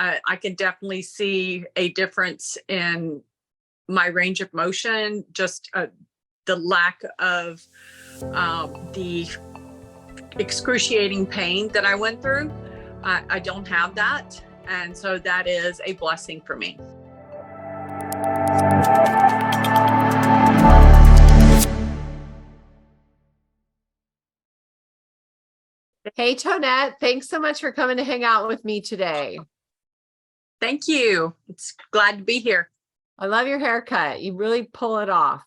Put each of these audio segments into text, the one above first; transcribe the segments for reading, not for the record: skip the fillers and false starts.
I can definitely see a difference in my range of motion, just the lack of the excruciating pain that I went through. I don't have that. And so that is a blessing for me. Hey, Tonnette, thanks so much for coming to hang out with me today. Thank you. It's glad to be here. I love your haircut. You really pull it off.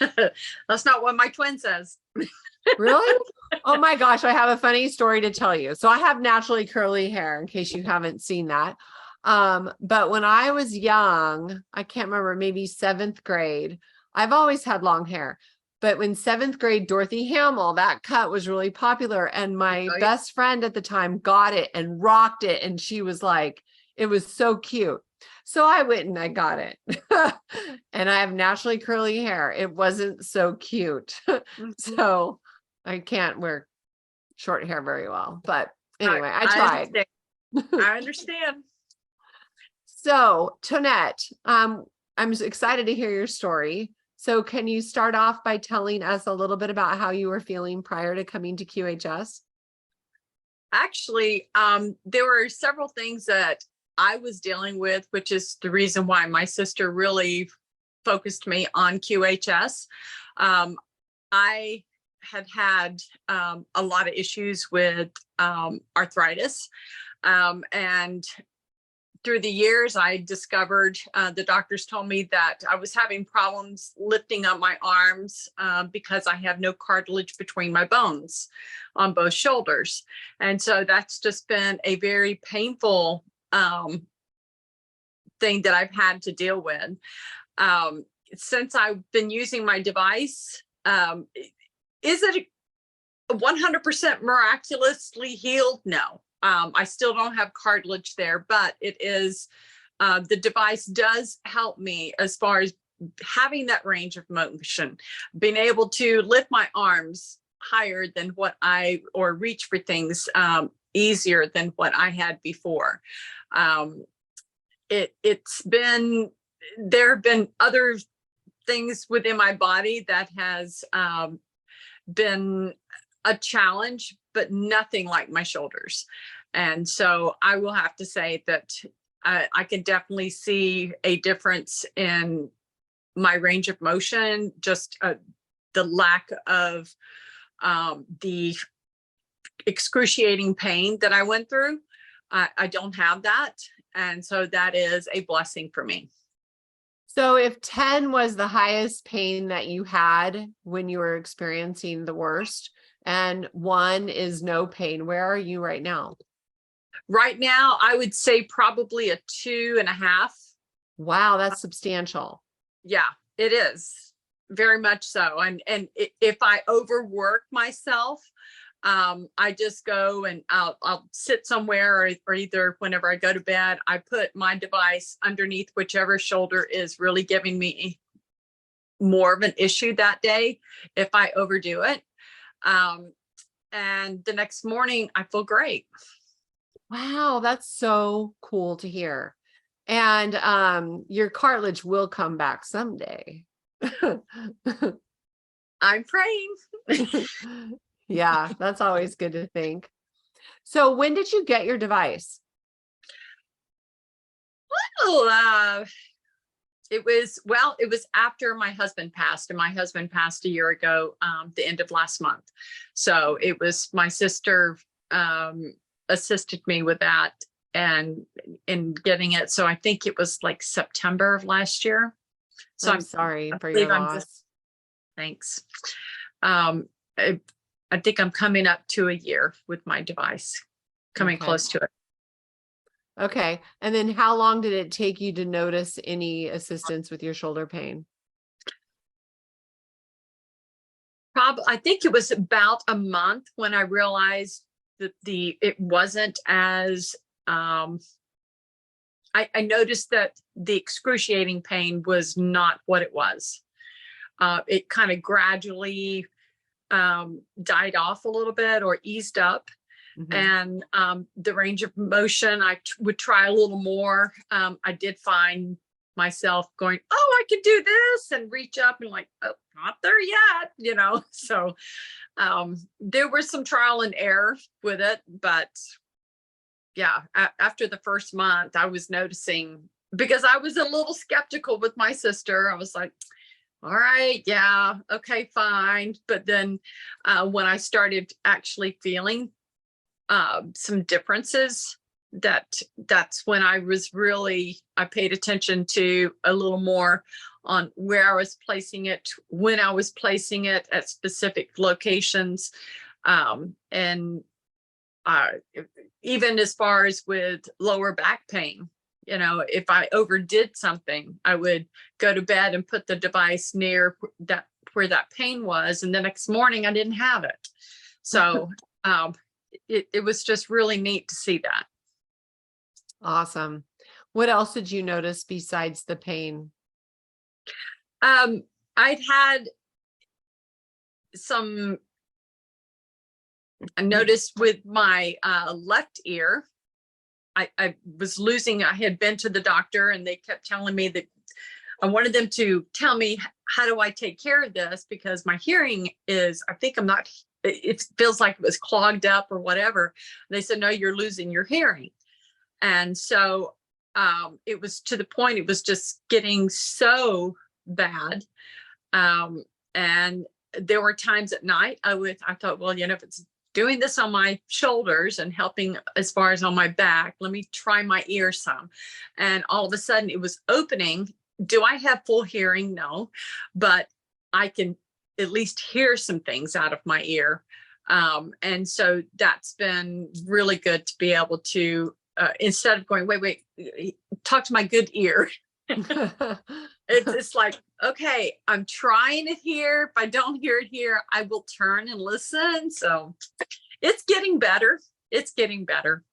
That's not what my twin says. Really? Oh my gosh, I have a funny story to tell you. So I have naturally curly hair, in case you haven't seen that. But when I was young, I can't remember, maybe 7th grade, I've always had long hair. But when 7th grade, Dorothy Hamill, that cut was really popular. And my best friend at the time got it and rocked it. And she was like, it was so cute. So I went and I got it. And I have naturally curly hair. It wasn't so cute. So I can't wear short hair very well. But anyway, I tried. I understand. So Tonnette, I'm excited to hear your story. So can you start off by telling us a little bit about how you were feeling prior to coming to QHS? Actually, there were several things that I was dealing with, which is the reason why my sister really focused me on QHS. I had a lot of issues with arthritis, and through the years, I discovered the doctors told me that I was having problems lifting up my arms because I have no cartilage between my bones on both shoulders. And so that's just been a very painful thing that I've had to deal with. Since I've been using my device, is it 100% miraculously healed? No. I still don't have cartilage there, but it is, the device does help me as far as having that range of motion, being able to lift my arms higher than or reach for things easier than what I had before. It's been, there have been other things within my body that has been a challenge, but nothing like my shoulders. And so I will have to say that I can definitely see a difference in my range of motion, just the lack of the excruciating pain that I went through. I don't have that. And so that is a blessing for me. So if 10 was the highest pain that you had when you were experiencing the worst, and 1 is no pain, where are you right now? Right now, I would say probably a 2.5. Wow, that's substantial. Yeah, it is very much so. And if I overwork myself, I just go and I'll sit somewhere, or either whenever I go to bed, I put my device underneath whichever shoulder is really giving me more of an issue that day if I overdo it. And the next morning I feel great. Wow, that's so cool to hear. And your cartilage will come back someday. I'm praying. Yeah, that's always good to think. So when did you get your device? Well, it was after my husband passed, and my husband passed a year ago, the end of last month. So it was my sister assisted me with that and in getting it. So I think it was like September of last year. So I'm sorry for your loss. Thanks. I think I'm coming up to a year with my device, coming close to it. Okay. And then how long did it take you to notice any assistance with your shoulder pain? I think it was about a month when I realized that it wasn't as, I noticed that the excruciating pain was not what it was. It kind of gradually died off a little bit or eased up. Mhm. And the range of motion, I would try a little more. I did find myself going, oh, I can do this, and reach up and like, oh, not there yet, So there was some trial and error with it, but yeah, after the first month, I was noticing, because I was a little skeptical with my sister. I was like, all right, yeah, okay, fine. But then when I started actually feeling some differences, that's when I paid attention to a little more on where I was placing it, when I was placing it at specific locations. And even as far as with lower back pain, if I overdid something, I would go to bed and put the device near where that pain was, and the next morning I didn't have it. So it was just really neat to see that. Awesome. What else did you notice besides the pain? I'd had I noticed with my left ear, I had been to the doctor, and they kept telling me that I wanted them to tell me, how do I take care of this? Because my hearing it feels like it was clogged up or whatever. They said, no, you're losing your hearing. And so it was to the point, it was just getting so bad. And there were times at night I thought, well, if it's doing this on my shoulders and helping as far as on my back, let me try my ear some. And all of a sudden it was opening. Do I have full hearing? No, but I can at least hear some things out of my ear. And so that's been really good to be able to, instead of going, wait, talk to my good ear. It's like, okay, I'm trying it here. If I don't hear it here, I will turn and listen. So it's getting better. It's getting better.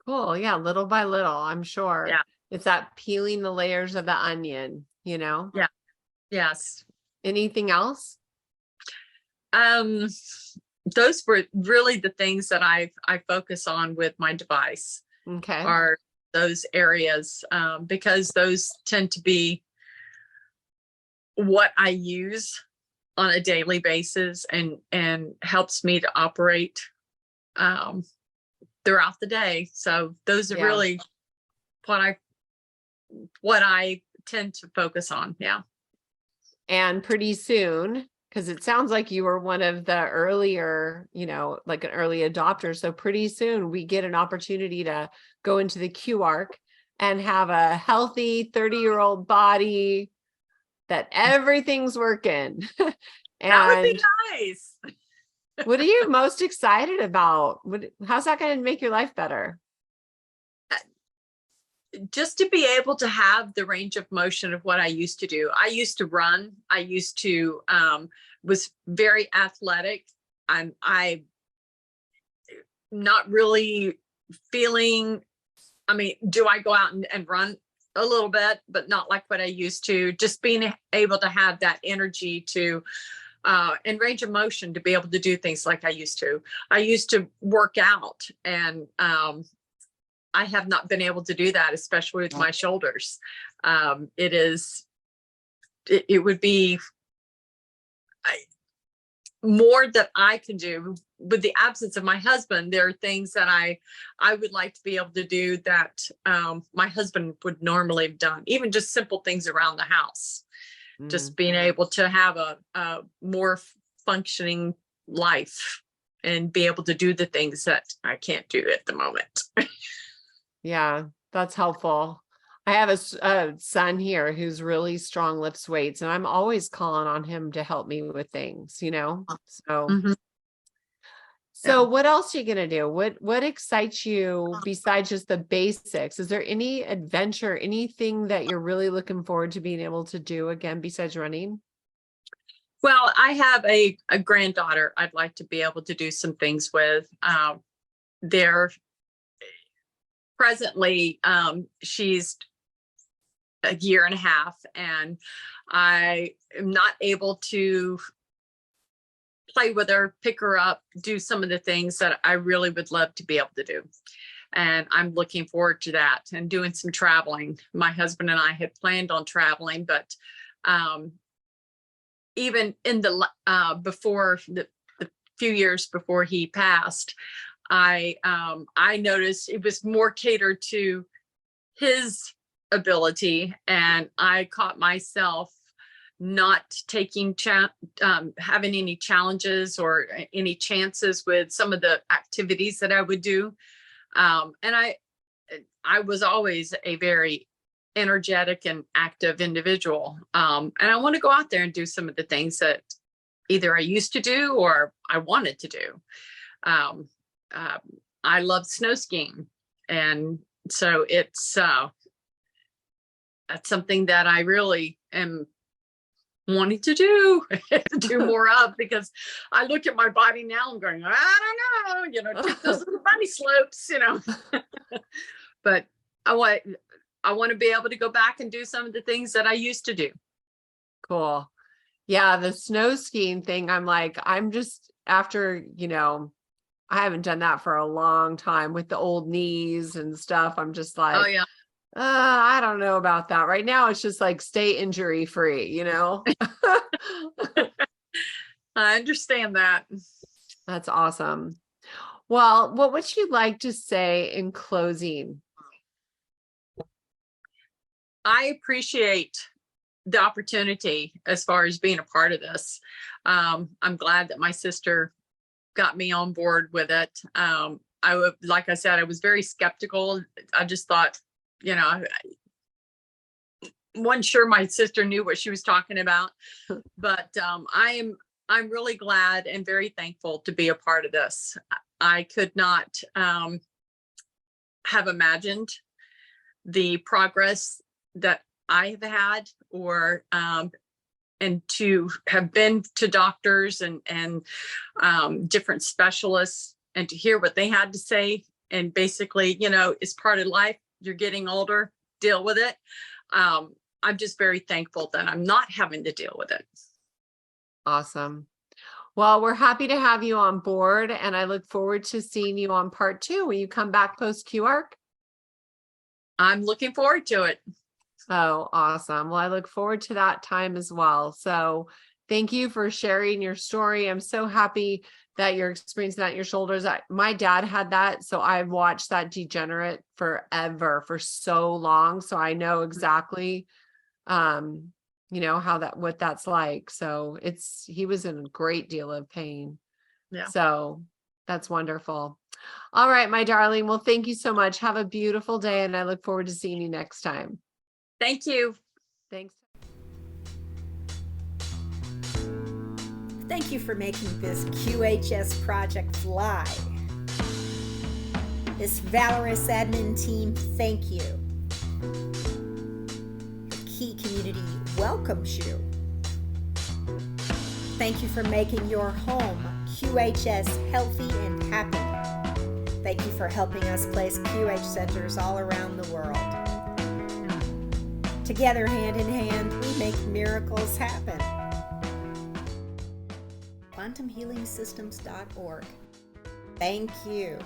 Cool. Yeah. Little by little, I'm sure. Yeah. It's that peeling the layers of the onion, Yeah. Yes. Anything else? Those were really the things that I focus on with my device. Okay. Are those areas, because those tend to be what I use on a daily basis, and helps me to operate throughout the day. So those are really what I tend to focus on. Yeah. And pretty soon, because it sounds like you were one of the earlier, like an early adopter. So pretty soon we get an opportunity to go into the QARC and have a healthy 30-year-old body that everything's working. And that would be nice. What are you most excited about? How's that going to make your life better? Just to be able to have the range of motion of what I used to do. I used to run. I used to, was very athletic. I not really feeling, do I go out and run a little bit, but not like what I used to. Just being able to have that energy to, and range of motion to be able to do things like I used to. I used to work out, and I have not been able to do that, especially with my shoulders. It would be more that I can do. With the absence of my husband, there are things that I would like to be able to do that my husband would normally have done, even just simple things around the house. Just being able to have a more functioning life and be able to do the things that I can't do at the moment. Yeah, that's helpful. I have a son here who's really strong, lifts weights, and I'm always calling on him to help me with things, So, so what else are you going to do? What excites you besides just the basics? Is there any adventure, anything that you're really looking forward to being able to do again besides running? Well, I have a granddaughter I'd like to be able to do some things with. They're presently, she's a year and a half, and I am not able to play with her, pick her up, do some of the things that I really would love to be able to do. And I'm looking forward to that and doing some traveling. My husband and I had planned on traveling, but even in the before the few years before he passed, I noticed it was more catered to his ability, and I caught myself not taking having any challenges or any chances with some of the activities that I would do. And I was always a very energetic and active individual. And I want to go out there and do some of the things that either I used to do or I wanted to do. I love snow skiing. And so that's something that I really am wanting to do more of, because I look at my body now and going, I don't know, take those little bunny slopes, but I want to be able to go back and do some of the things that I used to do. Cool. Yeah. The snow skiing thing, I'm just after, I haven't done that for a long time with the old knees and stuff. I'm just like, oh yeah. I don't know about that. Right now, it's just like stay injury free, I understand that. That's awesome. Well, what would you like to say in closing? I appreciate the opportunity as far as being a part of this. I'm glad that my sister got me on board with it. Like I said, I was very skeptical. I just thought, wasn't sure my sister knew what she was talking about, but I'm really glad and very thankful to be a part of this. I could not have imagined the progress that I have had, or and to have been to doctors and different specialists and to hear what they had to say. And basically, it's part of life. You're getting older, deal with it. I'm just very thankful that I'm not having to deal with it. Awesome. Well, we're happy to have you on board, and I look forward to seeing you on part 2 when you come back post QARC. I'm looking forward to it. Oh, awesome. Well, I look forward to that time as well. So thank you for sharing your story. I'm so happy that you're experiencing that in your shoulders. My dad had that, so I've watched that degenerate forever, for so long. So I know exactly, what that's like. So he was in a great deal of pain. Yeah. So that's wonderful. All right, my darling. Well, thank you so much. Have a beautiful day, and I look forward to seeing you next time. Thank you. Thanks. Thank you for making this QHS project fly. This valorous admin team, thank you. The Key community welcomes you. Thank you for making your home QHS healthy and happy. Thank you for helping us place QH centers all around the world. Together, hand in hand, we make miracles happen. QuantumHealingSystems.org. Thank you.